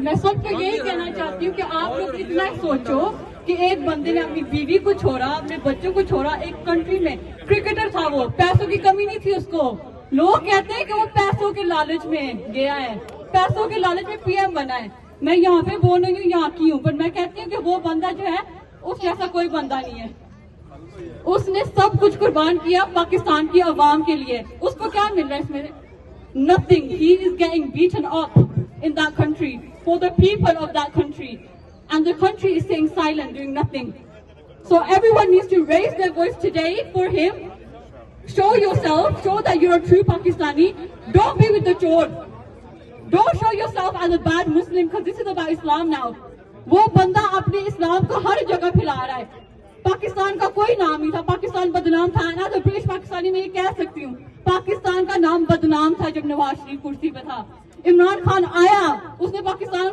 मैं सबको यही कहना चाहती हूँ कि आप लोग इतना सोचो कि एक बंदे ने अपनी बीवी को छोड़ा, अपने बच्चों को छोड़ा, एक कंट्री में क्रिकेटर था, वो पैसों की कमी नहीं थी उसको। लोग कहते हैं कि वो पैसों के लालच में गया है, पैसों के लालच में पीएम बना है। मैं यहाँ पे बोल रही हूँ, यहाँ की हूँ, पर मैं कहती हूँ कि वो बंदा जो है उस जैसा कोई बंदा नहीं है। उसने सब कुछ कुर्बान किया पाकिस्तान की आवाम के लिए। उसको क्या मिल रहा है इसमें? Nothing. He is getting beaten up in that country for the people of that country, and the country is staying silent, doing nothing. So everyone needs to raise their voice today for him. Show yourself, show that you're a true Pakistani. Don't be with the chor. Don't show yourself as a bad Muslim, because this is about Islam now. वो बंदा अपने इस्लाम को हर जगह फैला रहा है। पाकिस्तान का कोई नाम नहीं था, पाकिस्तान बदनाम था ना। तो ब्रिटिश पाकिस्तानी में ये कह सकती हूँ, पाकिस्तान का नाम बदनाम था जब नवाज शरीफ कुर्सी पे था। इमरान खान आया, उसने पाकिस्तान